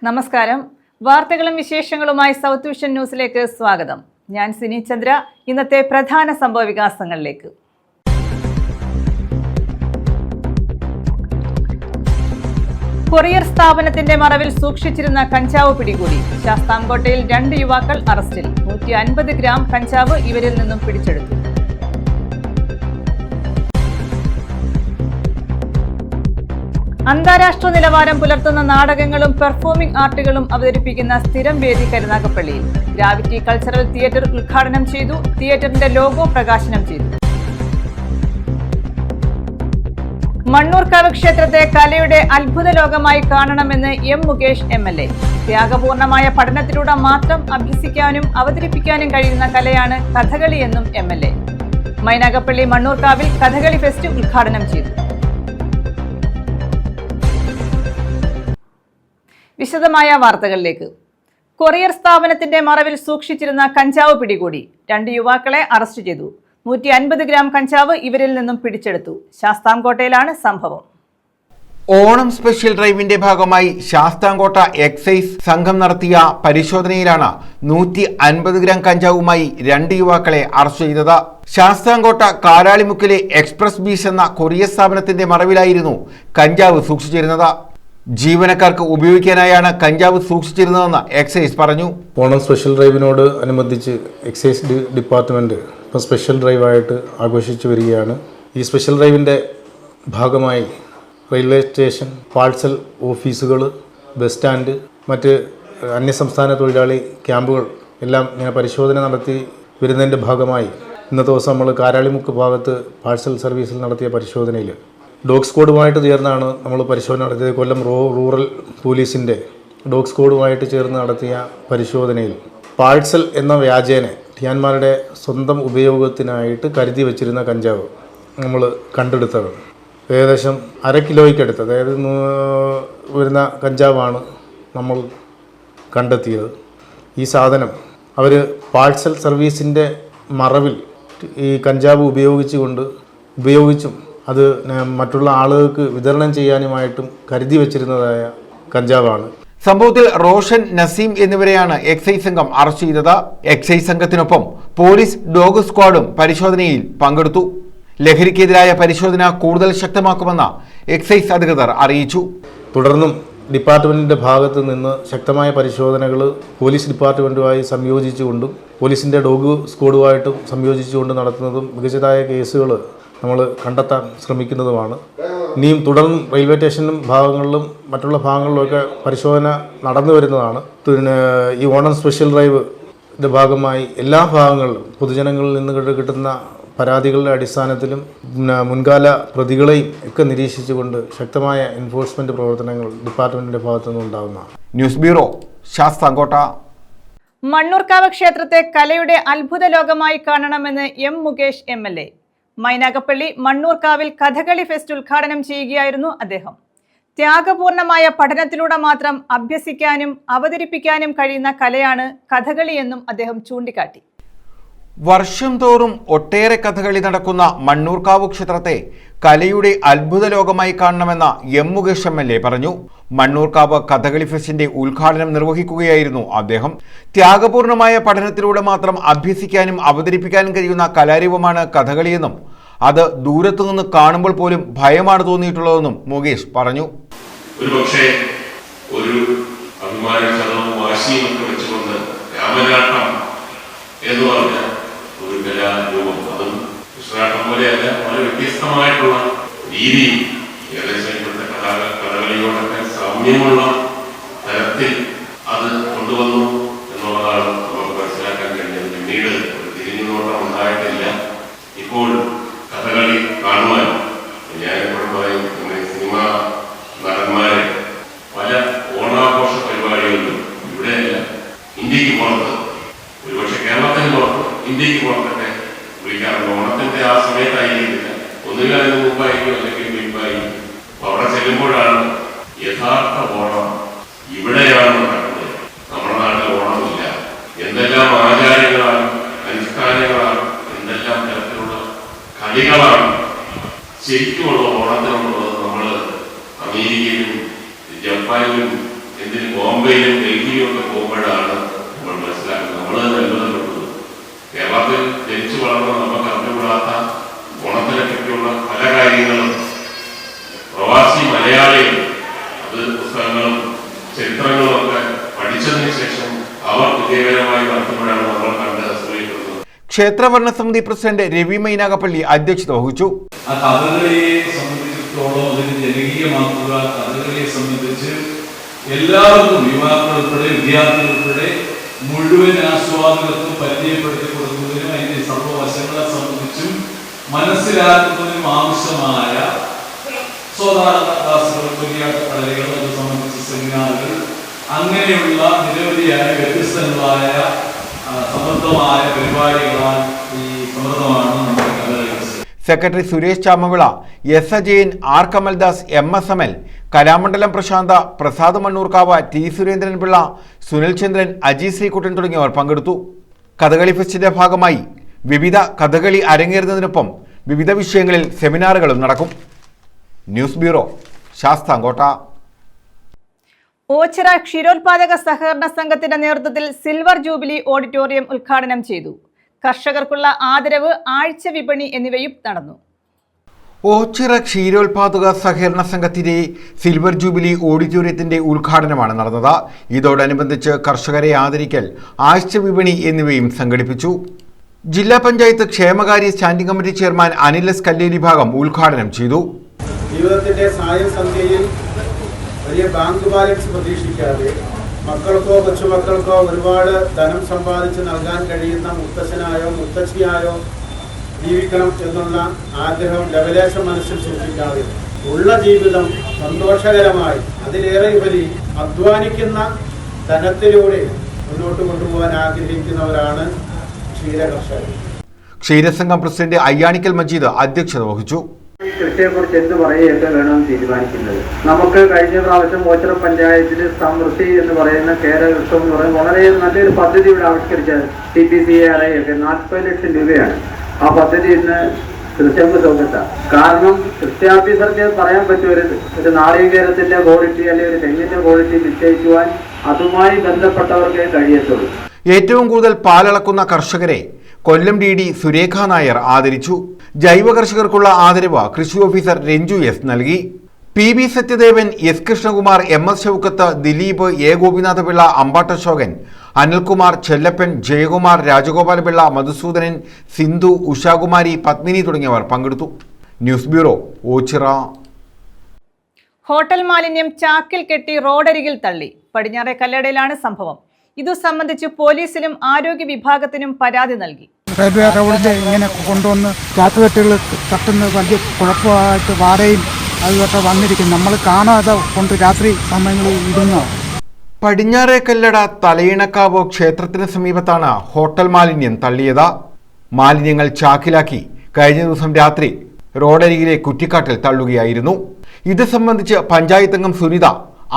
നമസ്കാരം. വാർത്തകളും വിശേഷങ്ങളുമായി സൗത്ത് വിഷൻ ന്യൂസിലേക്ക് സ്വാഗതം. ഞാൻ സിനി ചന്ദ്ര. ഇന്നത്തെ പ്രധാന സംഭവ വികാസങ്ങളിലേക്ക്. കൊറിയർ സ്ഥാപനത്തിന്റെ മറവിൽ സൂക്ഷിച്ചിരുന്ന കഞ്ചാവ് പിടികൂടി. ശാസ്താംകോട്ടയിൽ 2 യുവാക്കൾ അറസ്റ്റിൽ. 150 ഗ്രാം കഞ്ചാവ് ഇവരിൽ നിന്നും പിടിച്ചെടുത്തു. അന്താരാഷ്ട്ര നിലവാരം പുലർത്തുന്ന നാടകങ്ങളും പെർഫോമിംഗ് ആർട്ടുകളും അവതരിപ്പിക്കുന്ന സ്ഥിരം വേദി കരുനാഗപ്പള്ളിയിൽ. ഗ്രാവിറ്റി കൾച്ചറൽ തിയേറ്റർ ഉദ്ഘാടനം ചെയ്തു. തിയേറ്ററിന്റെ ലോഗോ പ്രകാശനം ചെയ്തു. മണ്ണൂർക്കാവ് ക്ഷേത്രത്തെ കലയുടെ അത്ഭുത ലോകമായി കാണണമെന്ന് എം മുകേഷ് MLA. ത്യാഗപൂർണമായ പഠനത്തിലൂടെ മാത്രം അഭ്യസിക്കാനും അവതരിപ്പിക്കാനും കഴിയുന്ന കലയാണ് കഥകളി എന്നും MLA. മൈനാഗപ്പള്ളി മണ്ണൂർക്കാവിൽ കഥകളി ഫെസ്റ്റ് ഉദ്ഘാടനം ചെയ്തു. വിശദമായ വാർത്തകളിലേക്ക്. കൊറിയർ സ്ഥാപനത്തിന്റെ മറവിൽ സൂക്ഷിച്ചിരുന്ന കഞ്ചാവ് പിടികൂടി. 2 യുവാക്കളെ അറസ്റ്റ് ചെയ്തു. 150 ഗ്രാം കഞ്ചാവ് ഇവരിൽ നിന്നും പിടിച്ചെടുത്തു. ശാസ്താംകോട്ടയിലാണ് സംഭവം. ഓണം സ്പെഷ്യൽ ഡ്രൈവിന്റെ ഭാഗമായി ശാസ്താംകോട്ട എക്സൈസ് സംഘം നടത്തിയ പരിശോധനയിലാണ് 150 ഗ്രാം കഞ്ചാവുമായി 2 യുവാക്കളെ അറസ്റ്റ് ചെയ്തത്. ശാസ്താംകോട്ട കാരാളിമുക്കിലെ എക്സ്പ്രസ് ബീച്ച് എന്ന കൊറിയർ സ്ഥാപനത്തിന്റെ മറവിലായിരുന്നു കഞ്ചാവ് സൂക്ഷിച്ചിരുന്നത്. ജീവനക്കാർക്ക് ഉപയോഗിക്കാനായാണ് കഞ്ചാവ് സൂക്ഷിച്ചിരുന്നതെന്ന് എക്സൈസ് പറഞ്ഞു. ഓണം സ്പെഷ്യൽ ഡ്രൈവിനോട് അനുബന്ധിച്ച് എക്സൈസ് ഡിപ്പാർട്ട്മെൻറ്റ് ഇപ്പോൾ സ്പെഷ്യൽ ഡ്രൈവായിട്ട് ആഘോഷിച്ചു വരികയാണ്. ഈ സ്പെഷ്യൽ ഡ്രൈവിൻ്റെ ഭാഗമായി റെയിൽവേ സ്റ്റേഷൻ, പാഴ്സൽ ഓഫീസുകൾ, ബസ് സ്റ്റാൻഡ്, മറ്റ് അന്യസംസ്ഥാന തൊഴിലാളി ക്യാമ്പുകൾ എല്ലാം ഇങ്ങനെ പരിശോധന നടത്തി വരുന്നതിൻ്റെ ഭാഗമായി ഇന്നത്തെ ദിവസം നമ്മൾ കാരാളിമുക്ക് ഭാഗത്ത് പാഴ്സൽ സർവീസിൽ നടത്തിയ പരിശോധനയിൽ ഡോഗ് സ്ക്വാഡുമായിട്ട് ചേർന്നാണ് നമ്മൾ പരിശോധന നടത്തിയത്. കൊല്ലം റൂറൽ പോലീസിൻ്റെ ഡോഗ് സ്ക്വാഡുമായിട്ട് ചേർന്ന് നടത്തിയ പരിശോധനയിൽ പാഴ്സൽ എന്ന വ്യാജേന ടിയാന്മാരുടെ സ്വന്തം ഉപയോഗത്തിനായിട്ട് കരുതി വച്ചിരുന്ന കഞ്ചാവ് നമ്മൾ കണ്ടെടുത്തത് ഏകദേശം 1/2 കിലോയ്ക്കടുത്ത്, അതായത് വരുന്ന കഞ്ചാവാണ് നമ്മൾ കണ്ടെത്തിയത്. ഈ സാധനം അവർ പാഴ്സൽ സർവീസിൻ്റെ മറവിൽ ഈ കഞ്ചാവ് ഉപയോഗിച്ചും അത് മറ്റുള്ള ആളുകൾക്ക് വിതരണം ചെയ്യാനുമായിട്ടും കരുതി വച്ചിരുന്നതായ കഞ്ചാവാണ്. സംഭവത്തിൽ റോഷൻ, നസീം എന്നിവരെയാണ് എക്സൈസ് സംഘം അറസ്റ്റ് ചെയ്തത്. എക്സൈസ് സംഘത്തിനൊപ്പം പോലീസ് ഡോഗ് സ്ക്വാഡും പരിശോധനയിൽ പങ്കെടുത്തു. ലഹരിക്കെതിരായ പരിശോധന കൂടുതൽ ശക്തമാക്കുമെന്ന് എക്സൈസ് അധികൃതർ അറിയിച്ചു. തുടർന്നും ഡിപ്പാർട്ട്മെൻറ്റിൻ്റെ ഭാഗത്ത് നിന്ന് ശക്തമായ പരിശോധനകൾ പോലീസ് ഡിപ്പാർട്ട്മെൻറ്റുമായി സംയോജിച്ചുകൊണ്ടും പോലീസിൻ്റെ ഡോഗ് സ്ക്വാഡുമായിട്ടും സംയോജിച്ചുകൊണ്ട് നടത്തുന്നതും മികച്ചതായ കേസുകൾ നമ്മൾ കണ്ടെത്താൻ ശ്രമിക്കുന്നതുമാണ്. ഇനിയും തുടർന്നും റെയിൽവേ സ്റ്റേഷനും ഭാഗങ്ങളിലും മറ്റുള്ള ഭാഗങ്ങളിലുമൊക്കെ പരിശോധന നടന്നു വരുന്നതാണ്. പിന്നെ ഈ ഓണം സ്പെഷ്യൽ ഡ്രൈവിൻ്റെ ഭാഗമായി എല്ലാ ഭാഗങ്ങളിലും പൊതുജനങ്ങളിൽ നിന്ന് കിട്ടുന്ന പരാതികളുടെ അടിസ്ഥാനത്തിലും മുൻകാല പ്രതികളെയും ഒക്കെ നിരീക്ഷിച്ചുകൊണ്ട് ശക്തമായ എൻഫോഴ്സ്മെൻറ്റ് പ്രവർത്തനങ്ങൾ ഡിപ്പാർട്ട്മെൻറ്റിൻ്റെ ഭാഗത്തു നിന്നുണ്ടാകുന്നതാണ്. News bureau, Sasthamkotta. മണ്ണൂർക്കാവ് ക്ഷേത്രത്തെ കലയുടെ അത്ഭുത ലോകമായി കാണണമെന്ന് എം മുകേഷ് MLA. മൈനാഗപ്പള്ളി മണ്ണൂർക്കാവിൽ കഥകളി ഫെസ്റ്റ് ഉദ്ഘാടനം ചെയ്യുകയായിരുന്നു അദ്ദേഹം. ത്യാഗപൂർണമായ പഠനത്തിലൂടെ മാത്രം അഭ്യസിക്കാനും അവതരിപ്പിക്കാനും കഴിയുന്ന കലയാണ് കഥകളി എന്നും അദ്ദേഹം ചൂണ്ടിക്കാട്ടി. വർഷം തോറും ഒട്ടേറെ കഥകളി നടക്കുന്ന മണ്ണൂർക്കാവ് ക്ഷേത്രത്തെ കലയുടെ അത്ഭുത ലോകമായി കാണണമെന്ന് എം മുകേഷ് MLA പറഞ്ഞു. മണ്ണൂർക്കാവ് കഥകളി ഫെസ്റ്റിന്റെ ഉദ്ഘാടനം നിർവഹിക്കുകയായിരുന്നു അദ്ദേഹം. ത്യാഗപൂർണമായ പഠനത്തിലൂടെ മാത്രം അഭ്യസിക്കാനും അവതരിപ്പിക്കാനും കഴിയുന്ന കലാരൂപമാണ് കഥകളിയെന്നും അത് ദൂരത്തുനിന്ന് കാണുമ്പോൾ പോലും ഭയമാണ് തോന്നിയിട്ടുള്ളതെന്നും മുകേഷ് പറഞ്ഞു. ഒരു അഭിമാനവും വാശിയും ഒക്കെ വെച്ചുകൊണ്ട് രാമനാട്ടം എന്ന് പറഞ്ഞ ഒരു കലാരൂപം, അതും കൃഷ്ണനാട്ടം പോലെയല്ല, വളരെ വ്യത്യസ്തമായിട്ടുള്ള രീതി, ഏകദേശം ഇപ്പോഴത്തെ കഥകളിയോടൊക്കെ സാമ്യമുള്ള തരത്തിൽ അത് കൊണ്ടുവന്നു എന്നുള്ളതാണ് നമുക്ക് മനസ്സിലാക്കാൻ കഴിഞ്ഞത്. പിന്നീട് ഒരു തിരിഞ്ഞുനോട്ടം ഉണ്ടായിട്ടില്ല. ഇപ്പോൾ കഥകളി കാണുവാൻ ഞാനിപ്പോഴും പറയും, സിനിമാ നടന്മാരെ പല ഓണാഘോഷ പരിപാടികളിലും ഇവിടെയല്ല, ഇന്ത്യക്ക് പുറത്ത്, ഒരുപക്ഷെ കേരളത്തിന് പുറത്ത്, ഇന്ത്യക്ക് പുറത്തൊക്കെ വിളിക്കാറുണ്ട്. ഓണത്തിന്റെ ആ സമയത്തായിരിക്കില്ല, ഒന്നുകിൽ അതിന് മുമ്പായിരിക്കും അല്ലെങ്കിൽ പിൻപായിരിക്കും. അവിടെ ചെല്ലുമ്പോഴാണ് യഥാർത്ഥ ഓണം ഇവിടെയാണ് നടക്കുന്നത്. നമ്മുടെ നാട്ടിൽ ഓണമില്ല. എന്തെല്ലാം ആചാരങ്ങളാണ്, അനുഷ്ഠാനങ്ങളാണ്, എന്തെല്ലാം തരത്തിലുള്ള കളികളാണ് ശരിക്കുമുള്ള ഓണത്തിനുള്ളത് നമ്മൾ അമേരിക്കയിലും ജപ്പാനിലും എന്തിന് ബോംബെയിലും ഡൽഹിയിലും ഒക്കെ പോകുമ്പോഴാണ് നമ്മൾ മനസ്സിലാക്കുന്നത്. നമ്മൾ തന്നെ അത്ഭുതപ്പെട്ടത്. കേരളത്തിൽ ജനിച്ചു വളർന്ന നമുക്ക് അറിഞ്ഞുകൂടാത്ത ഓണത്തിനെ പറ്റിയുള്ള പല കാര്യങ്ങളും പ്രവാസി മലയാളികൾ അത് പുസ്തകങ്ങളും ചരിത്രങ്ങളും ഒക്കെ പഠിച്ചതിന് ശേഷം അവർ വിജയകരമായി നടത്തുമ്പോഴാണ് നമ്മൾ കണ്ട് ആശ്രയിക്കുന്നത്. ക്ഷേത്ര ഭരണസമിതി പ്രസിഡന്റ് രവി മൈനാഗപ്പള്ളി അധ്യക്ഷത വഹിച്ചു. ആ കഥകളിയെ സംബന്ധിച്ചിടത്തോളം അതിന് ജനകീയമാക്കുക, കഥകളിയെ സംബന്ധിച്ച് എല്ലാവർക്കും യുവാക്കൾ ഉൾപ്പെടെ വിദ്യാർത്ഥികൾ ഉൾപ്പെടെ മുഴുവൻ ആസ്വാദകർക്കും പരിചയപ്പെടുത്തി കൊടുക്കുന്നതിനും അതിന്റെ സർവവശങ്ങളെ സംബന്ധിച്ചും മനസ്സിലാക്കുന്നതിനും ആവശ്യമായ സാധാരണ ക്ലാസുകൾ, കുരിയാട്ട കളികൾ, അത് സംബന്ധിച്ച സെമിനാറുകൾ, അങ്ങനെയുള്ള നിരവധിയായ വ്യത്യസ്തങ്ങളായ സമൃദ്ധമായ പരിപാടികളാൽ ഈ സമൃദ്ധമാണ് നമ്മുടെ Kathakali. Secretary Suresh Chamavila, S Ajayan, R Kamaldas, MS Amal, Kalamandalam Prashantha, Prasad Mannurkavu, T Surendranpillai, Sunil Chandran, Aji Sreekuttan തുടങ്ങിയവർ പങ്കെടുത്തു. കഥകളി ഫെസ്റ്റിന്റെ ഭാഗമായി വിവിധ കഥകളി അരങ്ങേറുന്നതിനൊപ്പം വിവിധ വിഷയങ്ങളിൽ സെമിനാറുകളും നടക്കും. News bureau, Sasthamkotta. ഓച്ചിറ ക്ഷീരോത്പാദക സഹകരണ സംഘത്തിന്റെ നേതൃത്വത്തിൽ സിൽവർ ജൂബിലി ഓഡിറ്റോറിയം ഉദ്ഘാടനം ചെയ്തു. കർഷകർക്കുള്ള ആദരവ്, ആഴ്ച വിപണി എന്നിവയും നടന്നു. ഓച്ചിറ ക്ഷീരോത്പാദക സഹകരണ സംഘത്തിന്റെ സിൽവർ ജൂബിലി ഓഡിറ്റോറിയത്തിന്റെ ഉദ്ഘാടനമാണ് നടന്നത്. ഇതോടനുബന്ധിച്ച് കർഷകരെ ആദരിക്കൽ, ആഴ്ച വിപണി എന്നിവയും സംഘടിപ്പിച്ചു. ജില്ലാ പഞ്ചായത്ത് ക്ഷേമകാര്യ standing committee chairman Anil S Kalleli ഭാഗം ഉദ്ഘാടനം ചെയ്തു. ജീവിതത്തിന്റെ സായസന്ധ്യയിൽ വലിയ ബാങ്ക് ബാലൻസ് പ്രതീക്ഷിക്കാതെ മക്കൾക്കോ കൊച്ചുമക്കൾക്കോ ഒരുപാട് ധനം സമ്പാദിച്ച് നൽകാൻ കഴിയുന്ന മുത്തച്ഛനായോ മുത്തച്ഛിയായോ ജീവിക്കണം എന്നുള്ള ആഗ്രഹം ലവലേശം മനസ്സിൽ സൂക്ഷിക്കാതെ ഉള്ള ജീവിതം സന്തോഷകരമായി അതിലേറെ ഉപരി അധ്വാനിക്കുന്ന ധനത്തിലൂടെ മുന്നോട്ട് കൊണ്ടുപോകാൻ ആഗ്രഹിക്കുന്നവരാണ് ക്ഷീരകർഷകർ. ക്ഷീരസംഘം പ്രസിഡന്റ് അയ്യാണിക്കൽ മജീദ് അധ്യക്ഷത വഹിച്ചു. കൃഷിയെക്കുറിച്ച് എന്ത് പറയുകയൊക്കെ വേണമെന്ന് തീരുമാനിക്കുന്നത്. നമുക്ക് കഴിഞ്ഞ പ്രാവശ്യം ഓച്ചിറ പഞ്ചായത്തിൽ സമൃദ്ധി എന്ന് പറയുന്ന കേരള ഉത്സവം എന്ന് പറയുന്നത് വളരെ നല്ലൊരു പദ്ധതി ഇവിടെ ആവിഷ്കരിച്ചത്. TPCRA ഒക്കെ 40 ലക്ഷം രൂപയാണ്. ആ പദ്ധതി ഇന്ന് കൃഷിക്ക് സൗകര്യത്താണ്. കാരണം കൃഷി ഓഫീസർക്ക് പറയാൻ പറ്റും ഒരു നാളികേരത്തിന്റെ ക്വാളിറ്റി അല്ലെങ്കിൽ ഒരു തെങ്ങിന്റെ ക്വാളിറ്റി നിശ്ചയിക്കുവാൻ അതുമായി ബന്ധപ്പെട്ടവർക്കേ കഴിയത്തുള്ളൂ. ഏറ്റവും കൂടുതൽ പാലളക്കുന്ന കർഷകരെ കൊല്ലം DD സുരേഖ നായർ ആദരിച്ചു. ജൈവ കർഷകർക്കുള്ള ആദരവ് കൃഷി ഓഫീസർ രഞ്ജു S നൽകി. PB Sathyadevan, S Krishnakumar, MS Shoukath, Dileep, A Gopinathapillai, Ambattasokan, Anilkumar, Chellappan, Jayakumar, Rajagopalapillai, Madhusoodanan, Sindhu, Ushakumari, Padmini തുടങ്ങിയവർ പങ്കെടുത്തു. News bureau, Ochira. ഹോട്ടൽ മാലിന്യം ചാക്കിൽ കെട്ടി റോഡരികിൽ തള്ളി. പടിഞ്ഞാറെ കല്ലടയിലാണ് സംഭവം. ഇതു സംബന്ധിച്ച് പോലീസിലും ആരോഗ്യ വിഭാഗത്തിനും പരാതി നൽകി. റെയിൽവേ റോഡിൽ ഇങ്ങനെ കൊണ്ടുവന്ന് ചാത്തുകെട്ടുകൾ തട്ടുന്ന വലിയ കുഴപ്പമായിട്ട് വാടയും അതുതൊക്കെ വന്നിരിക്കും. നമ്മൾ കാണാതെ കൊണ്ട് രാത്രി സമയങ്ങളിൽ ഇടുന്നു. പടിഞ്ഞാറെ കല്ലട തലയിണക്കാവ് ക്ഷേത്രത്തിന് സമീപത്താണ് ഹോട്ടൽ മാലിന്യം തള്ളിയത്. മാലിന്യങ്ങൾ ചാക്കിലാക്കി കഴിഞ്ഞ ദിവസം രാത്രി റോഡരികിലെ കുറ്റിക്കാട്ടിൽ തള്ളുകയായിരുന്നു. ഇത് സംബന്ധിച്ച് പഞ്ചായത്ത് അംഗം സുനിത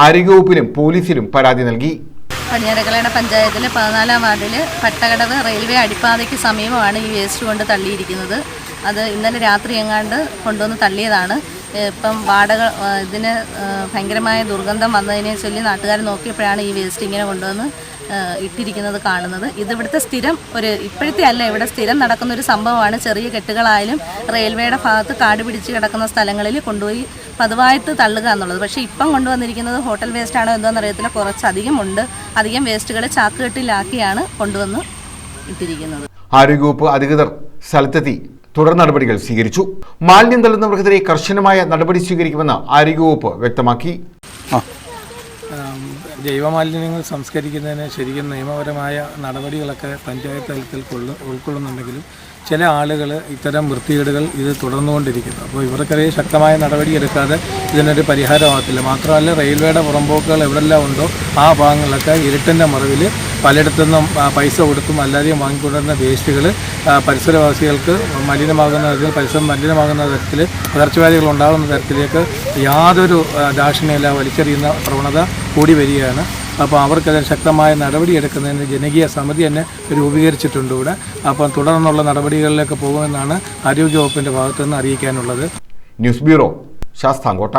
ആരോഗ്യവകുപ്പിലും പോലീസിലും പരാതി നൽകി. പടിഞ്ഞാറക്കല്ലട പഞ്ചായത്തിലെ 14-ാം വാർഡിൽ പട്ടകടവ് റെയിൽവേ അടിപ്പാതയ്ക്ക് സമീപമാണ് ഈ വേസ്റ്റ് കൊണ്ട് തള്ളിയിരിക്കുന്നത്. അത് ഇന്നലെ രാത്രി എങ്ങാണ്ട് കൊണ്ടുവന്ന് തള്ളിയതാണ്. ഇപ്പം ഇതിന് ഭയങ്കരമായ ദുർഗന്ധം വന്നതിനെ ചൊല്ലി നാട്ടുകാർ നോക്കിയപ്പോഴാണ് ഈ വേസ്റ്റ് ഇങ്ങനെ കൊണ്ടുവന്ന് ഇട്ടിരിക്കുന്നത് കാണുന്നത്. ഇതിവിടുത്തെ സ്ഥിരം ഇപ്പോഴത്തെ അല്ല, ഇവിടെ സ്ഥിരം നടക്കുന്ന ഒരു സംഭവമാണ്. ചെറിയ കെട്ടുകളായാലും റെയിൽവേയുടെ ഭാഗത്ത് കാട് പിടിച്ച് കിടക്കുന്ന സ്ഥലങ്ങളിൽ കൊണ്ടുപോയി പതിവായിട്ട് തള്ളുക എന്നുള്ളത്. പക്ഷേ ഇപ്പം കൊണ്ടുവന്നിരിക്കുന്നത് ഹോട്ടൽ വേസ്റ്റാണോ എന്തോന്ന് അറിയത്തില്ല, കുറച്ചധികം ഉണ്ട്. അധികം വേസ്റ്റുകൾ ചാക്കുകെട്ടിലാക്കിയാണ് കൊണ്ടുവന്ന് ഇട്ടിരിക്കുന്നത്. ആരോഗ്യവകുപ്പ് അധികൃതർ സ്ഥലത്തെത്തി തുടർ നടപടികൾ സ്വീകരിച്ചു. മാലിന്യം തള്ളുന്നവർക്കെതിരെ കർശനമായ നടപടി സ്വീകരിക്കുമെന്ന് ആരോഗ്യവകുപ്പ് വ്യക്തമാക്കി. ജൈവമാലിന്യങ്ങൾ സംസ്കരിക്കുന്നതിന് ശരിക്കും നിയമപരമായ നടപടികളൊക്കെ പഞ്ചായത്ത് തലത്തിൽ ഉൾക്കൊള്ളുന്നുണ്ടെങ്കിലും ചില ആളുകൾ ഇത്തരം വൃത്തികേടുകൾ ഇത് തുടർന്നുകൊണ്ടിരിക്കുന്നു. അപ്പോൾ ഇവർക്കെതിരെ ശക്തമായ നടപടിയെടുക്കാതെ ഇതിനൊരു പരിഹാരമാകത്തില്ല. മാത്രമല്ല, റെയിൽവേയുടെ പുറമ്പോക്കുകൾ എവിടെല്ലാം ഉണ്ടോ ആ ഭാഗങ്ങളിലൊക്കെ ഇരുട്ടിൻ്റെ മറവിൽ പലയിടത്തുനിന്നും പൈസ കൊടുത്തും അല്ലാതെയും വാങ്ങിക്കൊണ്ടുവരുന്ന വേസ്റ്റുകൾ പരിസരവാസികൾക്ക് മലിനമാകുന്ന തരത്തിൽ, പരിസരം മലിനമാകുന്ന തരത്തിൽ, പകർച്ചവ്യാധികൾ ഉണ്ടാകുന്ന തരത്തിലേക്ക് യാതൊരു ദാക്ഷിണ്യമില്ല വലിച്ചെറിയുന്ന പ്രവണത കൂടി വരികയാണ്. അപ്പോൾ അവർക്കതിന് ശക്തമായ നടപടിയെടുക്കുന്നതിന് ജനകീയ സമിതി തന്നെ രൂപീകരിച്ചിട്ടുണ്ട് ഇവിടെ. അപ്പം തുടർന്നുള്ള നടപടികളിലേക്ക് പോകുമെന്നാണ് ആരോഗ്യവകുപ്പിൻ്റെ ഭാഗത്തു നിന്ന് അറിയിക്കാനുള്ളത്. News bureau, Sasthamkotta.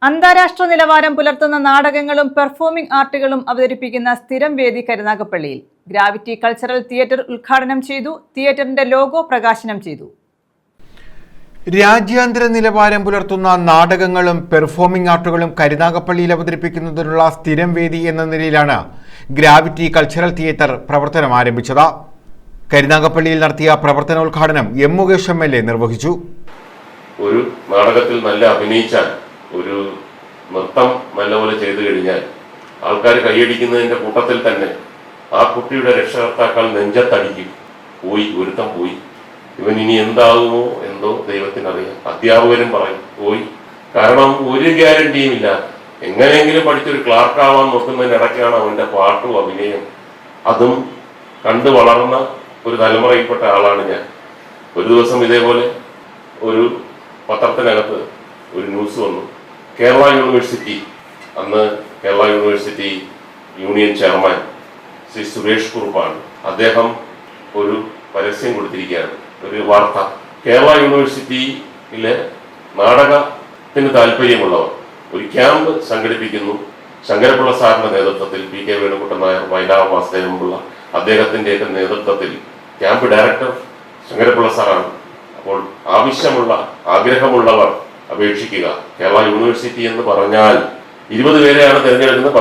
അന്താരാഷ്ട്ര നിലവാരം പുലർത്തുന്ന നാടകങ്ങളും പെർഫോമിംഗ് ആർട്ടുകളും അവതരിപ്പിക്കുന്ന സ്ഥിരം വേദി കരുനാഗപ്പള്ളിയിൽ ഗ്രാവിറ്റി കൾച്ചറൽ തിയേറ്റർ ഉദ്ഘാടനം ചെയ്തു. തിയേറ്ററിന്റെ ലോഗോ പ്രകാശനം ചെയ്തു. രാജ്യാന്തര നിലവാരം പുലർത്തുന്ന നാടകങ്ങളും പെർഫോമിംഗ് ആർട്ടുകളും കരുനാഗപ്പള്ളിയിൽ അവതരിപ്പിക്കുന്നതിനുള്ള സ്ഥിരം വേദി എന്ന നിലയിലാണ് ഗ്രാവിറ്റി കൾച്ചറൽ തിയേറ്റർ പ്രവർത്തനം ആരംഭിച്ചത്. കരുനാഗപ്പള്ളിയിൽ നടത്തിയ പ്രവർത്തനോദ്ഘാടനം എം മുകേഷ് MLA നിർവഹിച്ചു. ഒരു നാടകത്തിൽ നല്ല അഭിനയിച്ചാൽ, ഒരു നൃത്തം നല്ലപോലെ ചെയ്തു കഴിഞ്ഞാൽ ആൾക്കാർ കൈയടിക്കുന്നതിന്റെ കൂട്ടത്തിൽ തന്നെ ആ കുട്ടിയുടെ രക്ഷകർത്താക്കൾ നെഞ്ചത്തടിക്കും. ഒരുത്തം പോയി, ഇവൻ ഇനി എന്താകുമോ എന്തോ ദൈവത്തിനറിയാം. അധ്യാപകരും പറയും പോയി. കാരണം ഒരു ഗ്യാരണ്ടിയും ഇല്ല. എങ്ങനെയെങ്കിലും പഠിച്ചൊരു ക്ലാർക്കാവാൻ നോക്കുന്നതിനിടയ്ക്കാണ് അവന്റെ പാട്ടും അഭിനയം. അതും കണ്ടു വളർന്ന ഒരു തലമുറയിൽപ്പെട്ട ആളാണ് ഞാൻ. ഒരു ദിവസം ഇതേപോലെ ഒരു പത്രത്തിനകത്ത് ഒരു ന്യൂസ് വന്നു. കേരള യൂണിവേഴ്സിറ്റി, അന്ന് Kerala university union chairman Shri Suresh കുറുപ്പാണ്. അദ്ദേഹം ഒരു പരസ്യം കൊടുത്തിരിക്കുകയാണ്, ഒരു വാർത്ത. കേരള യൂണിവേഴ്സിറ്റിയിലെ നാടകത്തിന് താല്പര്യമുള്ളവർ ഒരു ക്യാമ്പ് സംഘടിപ്പിക്കുന്നു. ശങ്കരപ്പിള്ള സാറിന്റെ നേതൃത്വത്തിൽ, PK വേണുകുട്ടൻ നായർ, വൈലാവ വാസുദേവൻപിള്ള അദ്ദേഹത്തിൻ്റെയൊക്കെ നേതൃത്വത്തിൽ ക്യാമ്പ് ഡയറക്ടർ ശങ്കരപ്പിള്ള സാറാണ്. അപ്പോൾ ആഗ്രഹമുള്ളവർ അപേക്ഷിക്കുക. കേരള യൂണിവേഴ്സിറ്റി എന്ന് പറഞ്ഞാൽ 20 പേരെയാണ് തിരഞ്ഞെടുക്കുന്നത്.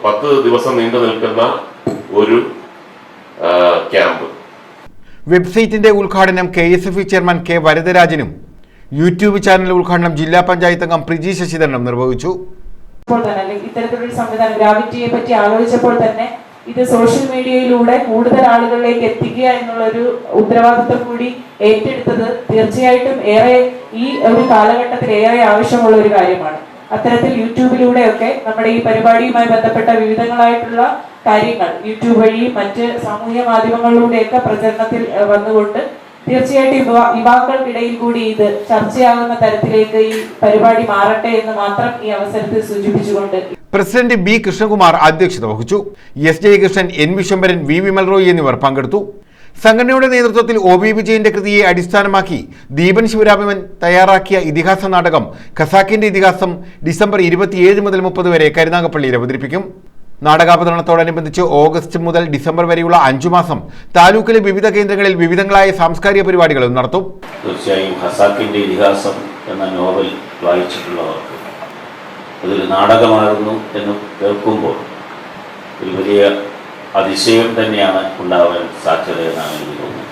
10 ദിവസം നീണ്ടു നിൽക്കുന്ന ഒരു ക്യാമ്പ്. വെബ്സൈറ്റിന്റെ ഉദ്ഘാടനം KSFE ചെയർമാൻ K വരദരാജനും യൂട്യൂബ് ചാനൽ ഉദ്ഘാടനം ജില്ലാ പഞ്ചായത്ത് അംഗം പ്രിജി ശശിധരനും നിർവഹിച്ചു. ഇത്തരത്തിലൊരു സംവിധാനം ഗ്രാവിറ്റിയെ പറ്റി ആലോചിച്ചപ്പോൾ തന്നെ ഇത് സോഷ്യൽ മീഡിയയിലൂടെ കൂടുതൽ ആളുകളിലേക്ക് എത്തിക്കുക എന്നുള്ളൊരു ഉത്തരവാദിത്വം കൂടി ഏറ്റെടുത്തത് തീർച്ചയായിട്ടും ഏറെ ഈ ഒരു കാലഘട്ടത്തിൽ ഏറെ ആവശ്യമുള്ള ഒരു കാര്യമാണ്. അത്തരത്തിൽ യൂട്യൂബിലൂടെയൊക്കെ നമ്മുടെ ഈ പരിപാടിയുമായി ബന്ധപ്പെട്ട വിവിധങ്ങളായിട്ടുള്ള കാര്യങ്ങൾ യൂട്യൂബ് വഴി മറ്റ് സാമൂഹ്യ മാധ്യമങ്ങളിലൂടെയൊക്കെ പ്രചരണത്തിൽ വന്നുകൊണ്ട് തീർച്ചയായിട്ടും യുവാക്കൾക്കിടയിൽ കൂടി ഇത് ചർച്ചയാകുന്ന തരത്തിലേക്ക് ഈ പരിപാടി മാറട്ടെ എന്ന് മാത്രം ഈ അവസരത്തിൽ സൂചിപ്പിച്ചുകൊണ്ട് പ്രസിഡന്റ് B കൃഷ്ണകുമാർ അധ്യക്ഷത വഹിച്ചു. S Jayakrishnan, N Vishwambharan, V Vimal Roy എന്നിവർ പങ്കെടുത്തു. സംഘടനയുടെ നേതൃത്വത്തിൽ OB വിജയന്റെ കൃതിയെ അടിസ്ഥാനമാക്കി ദീപൻ ശിവരാമൻ തയ്യാറാക്കിയ ഇതിഹാസ നാടകം ഖസാക്കിന്റെ ഇതിഹാസം ഡിസംബർ 27 മുതൽ 30 വരെ കരുനാഗപ്പള്ളിയിൽ അവതരിപ്പിക്കും. നാടകാവതരണത്തോടനുബന്ധിച്ച് ഓഗസ്റ്റ് മുതൽ ഡിസംബർ വരെയുള്ള 5 മാസം താലൂക്കിലെ വിവിധ കേന്ദ്രങ്ങളിൽ വിവിധങ്ങളായ സാംസ്കാരിക പരിപാടികളും നടത്തും. തീർച്ചയായും ഖസാക്കിന്റെ ഇതിഹാസം എന്ന നോവൽ വായിച്ചിട്ടുള്ളവർക്ക് അതൊരു നാടകമാകുന്നു എന്ന് കേൾക്കുമ്പോൾ ഒരു വലിയ അതിശയം തന്നെയാണ് ഉണ്ടാവാൻ സാധ്യത എന്നാണ് എനിക്ക് തോന്നുന്നത്.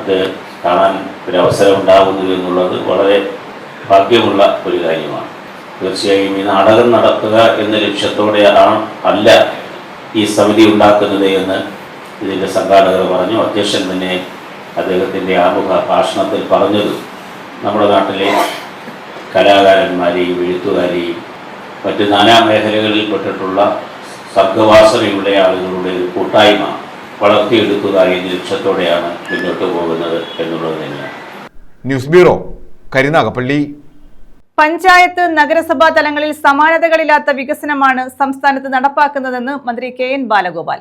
അത് കാണാൻ ഒരവസരം ഉണ്ടാകുന്നു എന്നുള്ളത് വളരെ ഭാഗ്യമുള്ള ഒരു കാര്യമാണ്. തീർച്ചയായും ഈ നാടകം നടത്തുക എന്ന ലക്ഷ്യത്തോടെ അല്ല ഈ സമിതി ഉണ്ടാക്കുന്നത് എന്ന് ഇതിൻ്റെ സംഘാടകർ പറഞ്ഞു. അധ്യക്ഷൻ തന്നെ അദ്ദേഹത്തിൻ്റെ ആമുഖ ഭാഷണത്തിൽ പറഞ്ഞത് നമ്മുടെ നാട്ടിലെ കലാകാരന്മാരെയും എഴുത്തുകാരെയും മറ്റ് നാനാ മേഖലകളിൽ പെട്ടിട്ടുള്ള സർഗവാസനയുള്ള ആളുകളുടെ ഒരു കൂട്ടായ്മ വളർത്തിയെടുക്കുക എന്ന ലക്ഷ്യത്തോടെയാണ് മുന്നോട്ട് പോകുന്നത് എന്നുള്ളത് തന്നെയാണ്. News bureau, Karunagappally. പഞ്ചായത്ത് നഗരസഭാ തലങ്ങളിൽ സമാനതകളില്ലാത്ത വികസനമാണ് സംസ്ഥാനത്ത് നടപ്പാക്കുന്നതെന്ന് മന്ത്രി KN ബാലഗോപാൽ.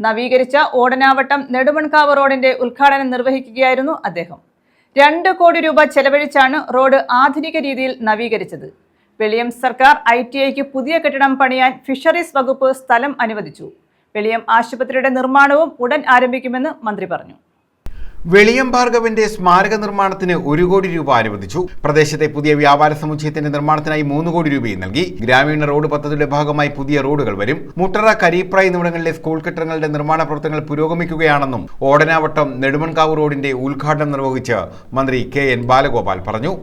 നവീകരിച്ച ഓടനാവട്ടം നെടുമൺകാവ് റോഡിന്റെ ഉദ്ഘാടനം നിർവഹിക്കുകയായിരുന്നു അദ്ദേഹം. 2 കോടി രൂപ ചെലവഴിച്ചാണ് റോഡ് ആധുനിക രീതിയിൽ നവീകരിച്ചത്. വെളിയം സർക്കാർ ITIക്ക് പുതിയ കെട്ടിടം പണിയാൻ ഫിഷറീസ് വകുപ്പ് സ്ഥലം അനുവദിച്ചു. വെളിയം ആശുപത്രിയുടെ നിർമ്മാണവും ഉടൻ ആരംഭിക്കുമെന്ന് മന്ത്രി പറഞ്ഞു. വെളിയം ഭാർഗവന്റെ സ്മാരക നിർമ്മാണത്തിന് 1 കോടി രൂപ അനുവദിച്ചു. പ്രദേശത്തെ പുതിയ വ്യാപാര സമുച്ചയത്തിന്റെ നിർമ്മാണത്തിനായി 3 കോടി രൂപയും നൽകി. ഗ്രാമീണ റോഡ് പദ്ധതിയുടെ ഭാഗമായി പുതിയ റോഡുകൾ വരും. മുട്ടറ, കരീപ്ര എന്നിവിടങ്ങളിലെ സ്കൂൾ കെട്ടിടങ്ങളുടെ നിർമ്മാണ പ്രവർത്തനങ്ങൾ പുരോഗമിക്കുകയാണെന്നും ഓടനാവട്ടം നെടുമൺകാവ് റോഡിന്റെ ഉദ്ഘാടനം നിർവഹിച്ച് മന്ത്രി KN ബാലഗോപാൽ പറഞ്ഞു.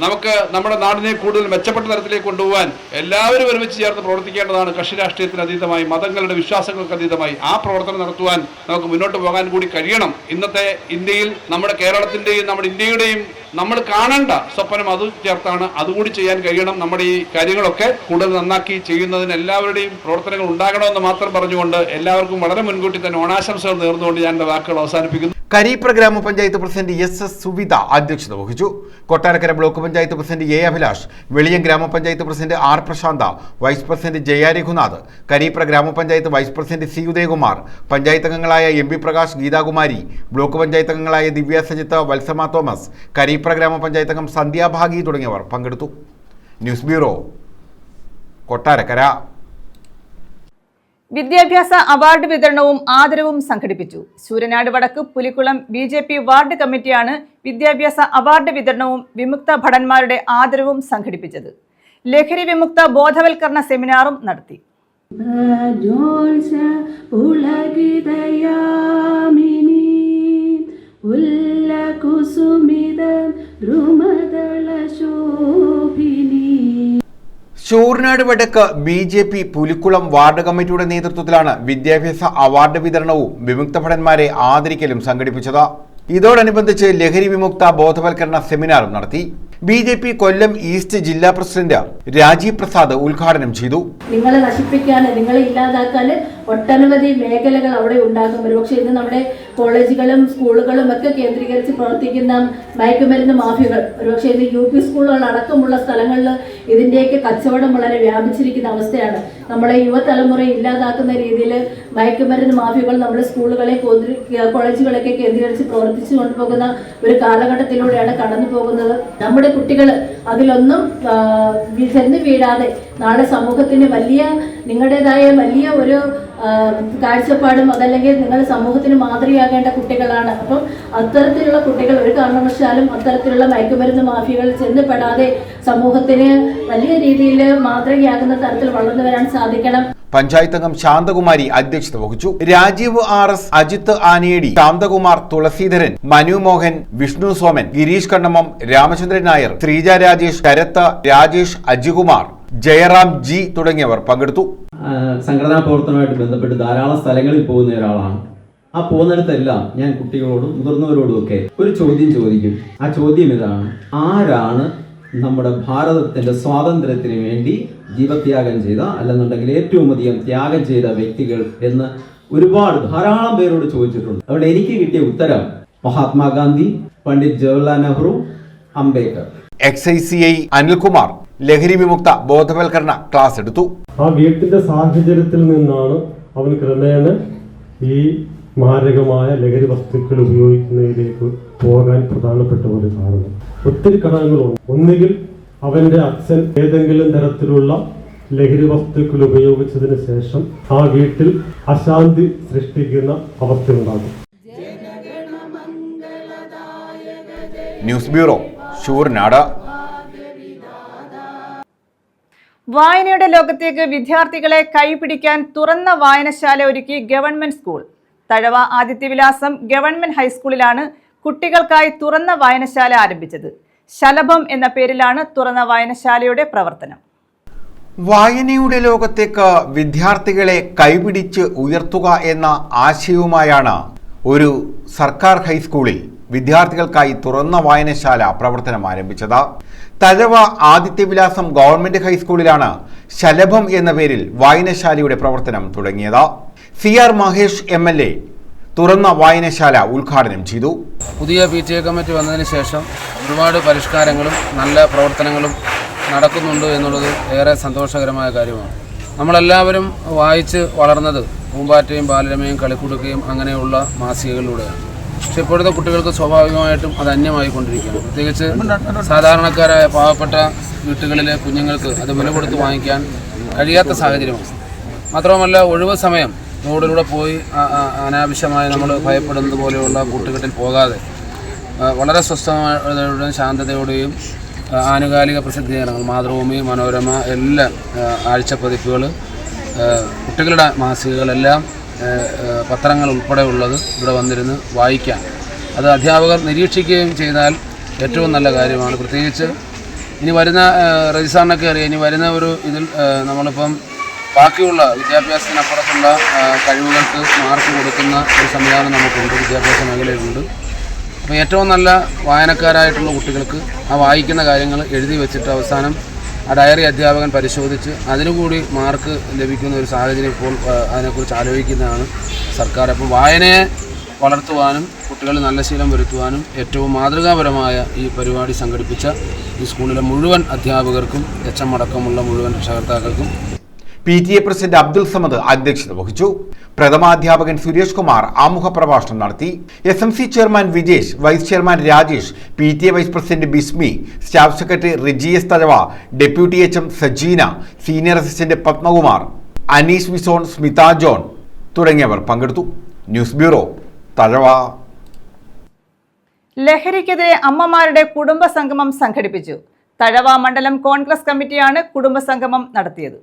നമുക്ക് നമ്മുടെ നാടിനെ കൂടുതൽ മെച്ചപ്പെട്ട തരത്തിലേക്ക് കൊണ്ടുപോകാൻ എല്ലാവരും ഒരുമിച്ച് ചേർന്ന് പ്രവർത്തിക്കേണ്ടതാണ്. കക്ഷി രാഷ്ട്രീയത്തിന് അതീതമായി, മതങ്ങളുടെ വിശ്വാസങ്ങൾക്ക് അതീതമായി ആ പ്രവർത്തനം നടത്തുവാൻ നമുക്ക് മുന്നോട്ട് പോകാൻ കൂടി കഴിയണം. ഇന്നത്തെ ഇന്ത്യയിൽ നമ്മുടെ കേരളത്തിൻ്റെയും നമ്മുടെ ഇന്ത്യയുടെയും നമ്മൾ കാണേണ്ട സ്വപ്നം അത് ചേർത്താണ്. അതുകൂടി ചെയ്യാൻ കഴിയണം. നമ്മുടെ ഈ കാര്യങ്ങളൊക്കെ കൂടുതൽ നന്നാക്കി ചെയ്യുന്നതിന് എല്ലാവരുടെയും പ്രവർത്തനങ്ങൾ ഉണ്ടാകണമെന്ന് മാത്രം പറഞ്ഞുകൊണ്ട് എല്ലാവർക്കും വളരെ മുൻകൂട്ടി തന്നെ ഓണാശംസകൾ നേർന്നുകൊണ്ട് ഞാൻ എൻ്റെ വാക്കുകൾ അവസാനിപ്പിക്കുന്നു. കരീപ്ര ഗ്രാമപഞ്ചായത്ത് പ്രസിഡന്റ് SS സുവിത അധ്യക്ഷത വഹിച്ചു. Kottarakkara block panchayat president A Abhilash, Veliyam grama panchayat president R Prashantha, vice president Jaya Raghunath, Kareepra grama panchayat vice president C Udayakumar, panchayat അംഗങ്ങളായ MP പ്രകാശ്, ഗീതാകുമാരി, ബ്ലോക്ക് പഞ്ചായത്ത് അംഗങ്ങളായ ദിവ്യ സജിത്ത്, വത്സമ തോമസ്, കരീപ്ര ഗ്രാമപഞ്ചായത്ത് അംഗം സന്ധ്യാഭാഗി തുടങ്ങിയവർ പങ്കെടുത്തു. News bureau, Kottarakkara. വിദ്യാഭ്യാസ അവാർഡ് വിതരണവും ആദരവും സംഘടിപ്പിച്ചു. ശൂരനാട് വടക്ക് പുലിക്കുളം BJP വാർഡ് കമ്മിറ്റിയാണ് വിദ്യാഭ്യാസ അവാർഡ് വിതരണവും വിമുക്ത ഭടന്മാരുടെ ആദരവും സംഘടിപ്പിച്ചത്. ലഹരി വിമുക്ത ബോധവൽക്കരണ സെമിനാറും നടത്തി. ശൂരനാട് വടക്ക് BJP പുലിക്കുളം വാർഡ് കമ്മിറ്റിയുടെ നേതൃത്വത്തിലാണ് വിദ്യാഭ്യാസ അവാർഡ് വിതരണവും വിമുക്ത ഭടന്മാരെ ആദരിക്കലും സംഘടിപ്പിച്ചത്. ഇതോടനുബന്ധിച്ച് ലഹരി വിമുക്ത ബോധവൽക്കരണ സെമിനാറും നടത്തി. BJP കൊല്ലം ഈസ്റ്റ് ജില്ലാ പ്രസിഡന്റ് രാജീവ് പ്രസാദ് ഉദ്ഘാടനം ചെയ്തു. നിങ്ങളെ നശിപ്പിക്കാൻ, നിങ്ങളെ ഇല്ലാതാക്കാൻ ഒട്ടനവധി മേഖലകൾ അവിടെ ഉണ്ടാകും. ഒരുപക്ഷെ ഇന്ന് നമ്മുടെ കോളേജുകളും സ്കൂളുകളും ഒക്കെ കേന്ദ്രീകരിച്ച് പ്രവർത്തിക്കുന്ന മയക്കുമരുന്ന് മാഫിയകൾ, ഒരുപക്ഷെ ഇന്ന് UP സ്കൂളുകൾ അടക്കമുള്ള സ്ഥലങ്ങളിൽ ഇതിൻ്റെയൊക്കെ കച്ചവടം വളരെ വ്യാപിച്ചിരിക്കുന്ന അവസ്ഥയാണ്. നമ്മളെ യുവതലമുറയെ ഇല്ലാതാക്കുന്ന രീതിയിൽ മയക്കുമരുന്ന് മാഫിയകൾ നമ്മുടെ സ്കൂളുകളെ കോളേജുകളൊക്കെ കേന്ദ്രീകരിച്ച് പ്രവർത്തിച്ചു കൊണ്ടുപോകുന്ന ഒരു കാലഘട്ടത്തിലൂടെയാണ് കടന്നു പോകുന്നത്. നമ്മുടെ കുട്ടികൾ അതിലൊന്നും ചെന്ന് വീഴാതെ നാളെ സമൂഹത്തിന് നിങ്ങളുടേതായ വലിയ ഒരു കാഴ്ചപ്പാടും അതല്ലെങ്കിൽ നിങ്ങൾ സമൂഹത്തിന് മാതൃകയാകേണ്ട കുട്ടികളാണ്. അപ്പം അത്തരത്തിലുള്ള കുട്ടികൾ ഒരു കാരണവശാലും അത്തരത്തിലുള്ള മയക്കുമരുന്ന് മാഫിയകളിൽ ചെന്നപ്പെടാതെ സമൂഹത്തിന് വലിയ രീതിയിൽ മാതൃകയാകുന്ന തരത്തിൽ വളർന്നു വരാൻ സാധിക്കണം. പഞ്ചായത്ത് അംഗം ശാന്തകുമാരി അധ്യക്ഷത വഹിച്ചു. രാജീവ് RS, അജിത്ത് ആനിയേടി, ശാന്തകുമാർ, തുളസീധരൻ, മനു മോഹൻ, വിഷ്ണു സോമൻ, ഗിരീഷ് കണ്ണമ്മം, രാമചന്ദ്രൻ നായർ, ശ്രീജ രാജേഷ്, ശരത്ത്, രാജേഷ്, അജികുമാർ, ജയറാം G തുടങ്ങിയവർ പങ്കെടുത്തു. സംഘടനാ പ്രവർത്തനവുമായിട്ട് ബന്ധപ്പെട്ട് ധാരാളം സ്ഥലങ്ങളിൽ പോകുന്ന ഒരാളാണ്. ആ പോകുന്നിടത്തെല്ലാം ഞാൻ കുട്ടികളോടും മുതിർന്നവരോടും ഒക്കെ ഒരു ചോദ്യം ചോദിക്കും. ആ ചോദ്യം ഇതാണ്: ആരാണ് നമ്മുടെ ഭാരതത്തിന്റെ സ്വാതന്ത്ര്യത്തിന് വേണ്ടി ജീവത്യാഗം ചെയ്ത, അല്ലെന്നുണ്ടെങ്കിൽ ഏറ്റവും അധികം ത്യാഗം ചെയ്ത വ്യക്തികൾ എന്ന് ധാരാളം പേരോട് ചോദിച്ചിട്ടുണ്ട്. അതുകൊണ്ട് എനിക്ക് കിട്ടിയ ഉത്തരം മഹാത്മാഗാന്ധി, പണ്ഡിറ്റ് ജവഹർലാൽ നെഹ്റു, അംബേദ്കർ. XICI അനിൽകുമാർ ലഹരി വിമുക്ത ബോധവൽക്കരണ ക്ലാസ് എടുത്തു. ആ വീട്ടിന്റെ സാഹചര്യത്തിൽ നിന്നാണ് അവൻ ക്രമേണ ഈ മാരകമായ ലഹരി വസ്തുക്കൾ ഉപയോഗിക്കുന്നതിലേക്ക് പോകാൻ പ്രധാനപ്പെട്ട ഒരു കാരണം. ഒത്തിരി ഘടകങ്ങളുണ്ട്. ഒന്നുകിൽ അവന്റെ അച്ഛൻ ഏതെങ്കിലും തരത്തിലുള്ള ലഹരി വസ്തുക്കൾ ഉപയോഗിച്ചതിന് ശേഷം ആ വീട്ടിൽ അശാന്തി സൃഷ്ടിക്കുന്ന അവസ്ഥയുണ്ടാകും. News bureau, Sooranad. വായനയുടെ ലോകത്തേക്ക് വിദ്യാർത്ഥികളെ കൈപിടിക്കാൻ തുറന്ന വായനശാല ഒരുക്കി government school. Thazhava Adityavilasam government ഹൈസ്കൂളിലാണ് കുട്ടികൾക്കായി തുറന്ന വായനശാല ആരംഭിച്ചത്. ശലഭം എന്ന പേരിലാണ് തുറന്ന വായനശാലയുടെ പ്രവർത്തനം. വായനയുടെ ലോകത്തേക്ക് വിദ്യാർത്ഥികളെ കൈപിടിച്ച് ഉയർത്തുക എന്ന ആശയവുമായാണ് ഒരു സർക്കാർ ഹൈസ്കൂളിൽ വിദ്യാർത്ഥികൾക്കായി തുറന്ന വായനശാല പ്രവർത്തനം ആരംഭിച്ചത്. തഴവ ആദിത്യവിലാസം ഗവൺമെന്റ് ഹൈസ്കൂളിലാണ് ശലഭം എന്ന പേരിൽ വായനശാലയുടെ പ്രവർത്തനം തുടങ്ങിയത്. CR മഹേഷ് MLA തുറന്ന വായനശാല ഉദ്ഘാടനം ചെയ്തു. പുതിയ PTA കമ്മിറ്റി വന്നതിന് ശേഷം ഒരുപാട് പരിഷ്കാരങ്ങളും നല്ല പ്രവർത്തനങ്ങളും നടക്കുന്നുണ്ട് എന്നുള്ളത് ഏറെ സന്തോഷകരമായ കാര്യമാണ്. നമ്മളെല്ലാവരും വായിച്ച് വളർന്നത് പൂമ്പാറ്റയും ബാലരമയും കളിക്കുടുക്കയും അങ്ങനെയുള്ള മാസികകളിലൂടെയാണ്. പക്ഷെ ഇപ്പോഴത്തെ കുട്ടികൾക്ക് സ്വാഭാവികമായിട്ടും അത് അന്യമായിക്കൊണ്ടിരിക്കുകയാണ്. പ്രത്യേകിച്ച് സാധാരണക്കാരായ പാവപ്പെട്ട വീട്ടുകളിലെ കുഞ്ഞുങ്ങൾക്ക് അത് വില കൊടുത്ത് വാങ്ങിക്കാൻ കഴിയാത്ത സാഹചര്യമാണ്. മാത്രവുമല്ല, ഒഴിവ് സമയം റോഡിലൂടെ പോയി അനാവശ്യമായി നമ്മൾ ഭയപ്പെടുന്നത് പോലെയുള്ള കൂട്ടുകെട്ടിൽ പോകാതെ വളരെ സ്വസ്ഥതയോടെയും ശാന്തതയോടെയും ആനുകാലിക പ്രസിദ്ധീകരണങ്ങൾ, മാതൃഭൂമി, മനോരമ, എല്ലാ ആഴ്ചപ്പതിപ്പുകൾ, കുട്ടികളുടെ മാസികകളെല്ലാം, പത്രങ്ങൾ ഉൾപ്പെടെ ഉള്ളത് ഇവിടെ വന്നിരുന്ന് വായിക്കാൻ, അത് അധ്യാപകർ നിരീക്ഷിക്കുകയും ചെയ്താൽ ഏറ്റവും നല്ല കാര്യമാണ്. പ്രത്യേകിച്ച് ഇനി വരുന്ന രജിസാറിനൊക്കെ അറിയാം, ഇനി വരുന്ന ഒരു ഇതിൽ നമ്മളിപ്പം ബാക്കിയുള്ള വിദ്യാഭ്യാസത്തിനപ്പുറത്തുള്ള കഴിവുകൾക്ക് മാർക്ക് കൊടുക്കുന്ന ഒരു സംവിധാനം നമുക്കുണ്ട്, വിദ്യാഭ്യാസ മേഖലയിലുണ്ട്. അപ്പോൾ ഏറ്റവും നല്ല വായനക്കാരായിട്ടുള്ള കുട്ടികൾക്ക് ആ വായിക്കുന്ന കാര്യങ്ങൾ എഴുതി വെച്ചിട്ട് അവസാനം ആ ഡയറി അധ്യാപകൻ പരിശോധിച്ച് അതിനുകൂടി മാർക്ക് ലഭിക്കുന്ന ഒരു സാഹചര്യം ഇപ്പോൾ അതിനെക്കുറിച്ച് ആലോചിക്കുന്നതാണ് സർക്കാർ. അപ്പോൾ വായനയെ വളർത്തുവാനും കുട്ടികളിൽ നല്ല ശീലം വരുത്തുവാനും ഏറ്റവും മാതൃകാപരമായ ഈ പരിപാടി സംഘടിപ്പിച്ച ഈ സ്കൂളിലെ മുഴുവൻ അധ്യാപകർക്കും HM അടക്കമുള്ള മുഴുവൻ രക്ഷകർത്താക്കൾക്കും PTA പ്രസിഡന്റ് അബ്ദുൽ സമദ് അധ്യക്ഷത വഹിച്ചു. പ്രഥമാധ്യാപകൻ സുരേഷ് കുമാർ ആമുഖ പ്രഭാഷണം നടത്തി. SMC chairman Vijesh, vice chairman Rajesh, PTA vice president Bismi, staff secretary Rijiyas Thazhava, deputy HM Sajeena, senior assistant Padmakumar, Anees Vison, Smitha John തുടങ്ങിയവർ പങ്കെടുത്തു. News bureau, Thazhava. ലഹരിക്കെതിരെ അമ്മമാരുടെ കുടുംബ സംഗമം സംഘടിപ്പിച്ചു. തഴവ മണ്ഡലം കോൺഗ്രസ് കമ്മിറ്റിയാണ് കുടുംബ സംഗമം നടത്തിയത്.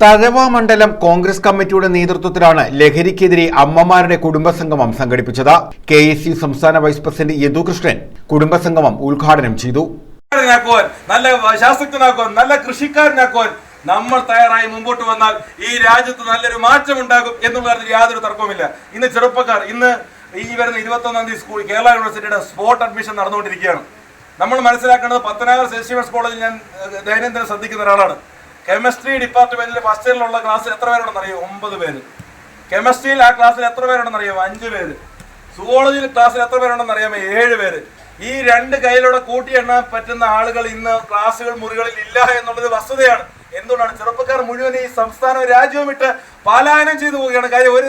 തഴവ മണ്ഡലം കോൺഗ്രസ് കമ്മിറ്റിയുടെ നേതൃത്വത്തിലാണ് ലഹരിക്കെതിരെ അമ്മമാരുടെ കുടുംബസംഗമം സംഘടിപ്പിച്ചത്. KSU സംസ്ഥാന വൈസ് പ്രസിഡന്റ് യദുകൃഷ്ണൻ കുടുംബസംഗമം ഉദ്ഘാടനം ചെയ്തു. നല്ല ശാസ്ത്രജ്ഞനാക്കുവാൻ, നല്ല കൃഷിക്കാരനാക്കുവാൻ നമ്മൾ തയ്യാറായി മുമ്പോട്ട് വന്നാൽ ഈ രാജ്യത്ത് നല്ലൊരു മാറ്റം ഉണ്ടാകും എന്നുള്ള കാര്യത്തിൽ യാതൊരു തർക്കവുമില്ല. ഇന്ന് ചെറുപ്പക്കാർ, ഇന്ന് ഈ വരുന്ന 21-ാം തീയതി സ്കൂൾ കേരള യൂണിവേഴ്സിറ്റിയുടെ സ്പോട്ട് അഡ്മിഷൻ നടന്നുകൊണ്ടിരിക്കുകയാണ്. നമ്മൾ മനസ്സിലാക്കേണ്ടത് പത്തനാപുരം സെന്റ് സ്റ്റീഫൻസ് കോളേജിൽ ഞാൻ ദൈനംദിനം ശ്രദ്ധിക്കുന്ന ഒരാളാണ്. കെമിസ്ട്രി ഡിപ്പാർട്ട്മെന്റിൽ ഫസ്റ്റ് ഇയറിലുള്ള ക്ലാസ്സിൽ എത്ര പേരുണ്ടെന്ന് അറിയോ? 9 പേര്. കെമിസ്ട്രിയിൽ ആ ക്ലാസ്സിൽ എത്ര പേരുണ്ടെന്ന് അറിയാമോ? 5 പേര്. സുവോളജിയിൽ ക്ലാസ്സിൽ എത്ര പേരുണ്ടെന്ന് അറിയാമോ? 7 പേര്. ഈ 2 കൈയിലൂടെ കൂട്ടി എണ്ണാൻ പറ്റുന്ന ആളുകൾ ഇന്ന് ക്ലാസ്സുകൾ മുറികളിൽ ഇല്ല എന്നുള്ളത് വസ്തുതയാണ്. എന്തുകൊണ്ടാണ്? ചെറുപ്പക്കാർ മുഴുവൻ ഈ സംസ്ഥാനവും രാജ്യവും വിട്ട് പലായനം ചെയ്തു പോവുകയാണ്. കാര്യം ഒരു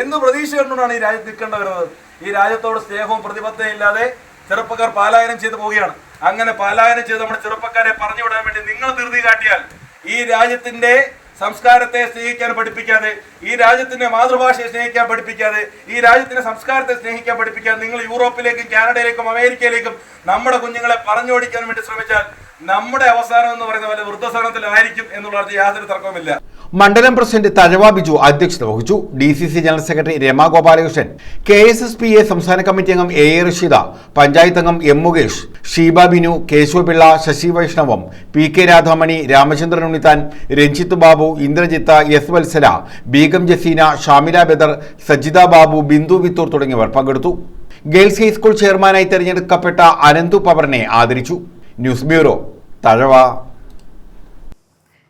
എന്ത് പ്രതീക്ഷ കണ്ടുകൊണ്ടാണ് ഈ രാജ്യത്ത് നിൽക്കേണ്ടി വരുന്നത്? ഈ രാജ്യത്തോട് സ്നേഹവും പ്രതിബദ്ധതയും ഇല്ലാതെ ചെറുപ്പക്കാർ പലായനം ചെയ്തു പോവുകയാണ്. അങ്ങനെ പലായനം ചെയ്ത് നമ്മുടെ ചെറുപ്പക്കാരെ പറഞ്ഞു വിടാൻ വേണ്ടി നിങ്ങൾ ധൃതി കാട്ടിയാൽ ഈ രാജ്യത്തിന്റെ സംസ്കാരത്തെ സ്നേഹിക്കാൻ പഠിപ്പിക്കാതെ, ഈ രാജ്യത്തിന്റെ മാതൃഭാഷയെ സ്നേഹിക്കാൻ പഠിപ്പിക്കാതെ, ഈ രാജ്യത്തിന്റെ സംസ്കാരത്തെ സ്നേഹിക്കാൻ പഠിപ്പിക്കാതെ നിങ്ങൾ യൂറോപ്പിലേക്കും കാനഡയിലേക്കും അമേരിക്കയിലേക്കും നമ്മുടെ കുഞ്ഞുങ്ങളെ പറഞ്ഞോടിക്കാൻ വേണ്ടി ശ്രമിച്ചാൽ നമ്മുടെ അവസാനം എന്ന് പറയുന്ന പോലെ വൃദ്ധസദനത്തിലായിരിക്കും എന്നുള്ള യാതൊരു തർക്കവുമില്ല. മണ്ഡലം പ്രസിഡന്റ് തഴവ ബിജു അധ്യക്ഷത വഹിച്ചു. DCC general secretary Rama Gopalakrishnan, KSSPA സംസ്ഥാന കമ്മിറ്റി അംഗം AA റഷീദ, പഞ്ചായത്ത് അംഗം M Mukesh, Sheeba Binu, Kesava Pillai, Sasi Vaishnavam, PK Radhamani, Ramachandran Unnithan, Ranjith Babu, Indrajith, S Vatsala, Begum Jaseena, Shamila Badr, Sajitha Babu, Bindu വിത്തൂർ തുടങ്ങിയവർ പങ്കെടുത്തു. ഗേൾസ് ഹൈസ്കൂൾ ചെയർമാനായി തെരഞ്ഞെടുക്കപ്പെട്ട അനന്തു പവറിനെ ആദരിച്ചു. News bureau, Thazhava.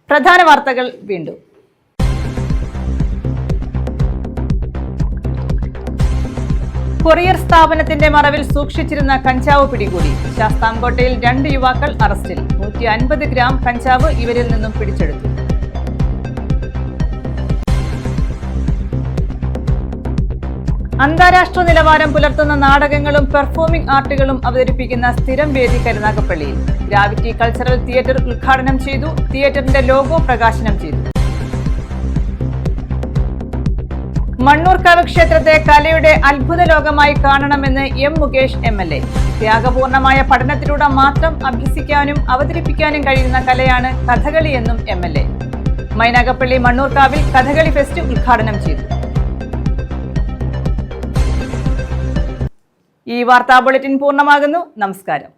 പ്രധാന വാർത്തകൾ വീണ്ടും. കൊറിയർ സ്ഥാപനത്തിന്റെ മറവിൽ സൂക്ഷിച്ചിരുന്ന കഞ്ചാവ് പിടികൂടി. ശാസ്താംകോട്ടയിൽ 2 യുവാക്കൾ അറസ്റ്റിൽ. 150 ഗ്രാം കഞ്ചാവ് ഇവരിൽ നിന്നും പിടിച്ചെടുത്തു. അന്താരാഷ്ട്ര നിലവാരം പുലർത്തുന്ന നാടകങ്ങളും പെർഫോമിംഗ് ആർട്ടുകളും അവതരിപ്പിക്കുന്ന സ്ഥിരം വേദി കരുനാഗപ്പള്ളിയിൽ. ഗ്രാവിറ്റി കൾച്ചറൽ തിയേറ്റർ ഉദ്ഘാടനം ചെയ്തു. തിയേറ്ററിന്റെ ലോഗോ പ്രകാശനം ചെയ്തു. മണ്ണൂർക്കാവ് ക്ഷേത്രത്തെ കലയുടെ അത്ഭുത ലോകമായി കാണണമെന്ന് M മുകേഷ് MLA. ത്യാഗപൂർണമായ പഠനത്തിലൂടെ മാത്രം അഭ്യസിക്കാനും അവതരിപ്പിക്കാനും കഴിയുന്ന കലയാണ് കഥകളി എന്നും MLA. മൈനാഗപ്പള്ളി മണ്ണൂർക്കാവിൽ കഥകളി ഫെസ്റ്റ് ഉദ്ഘാടനം ചെയ്തു. ഈ വാർത്താ ബുള്ളറ്റിൻ പൂർണ്ണമാകുന്നു. നമസ്കാരം.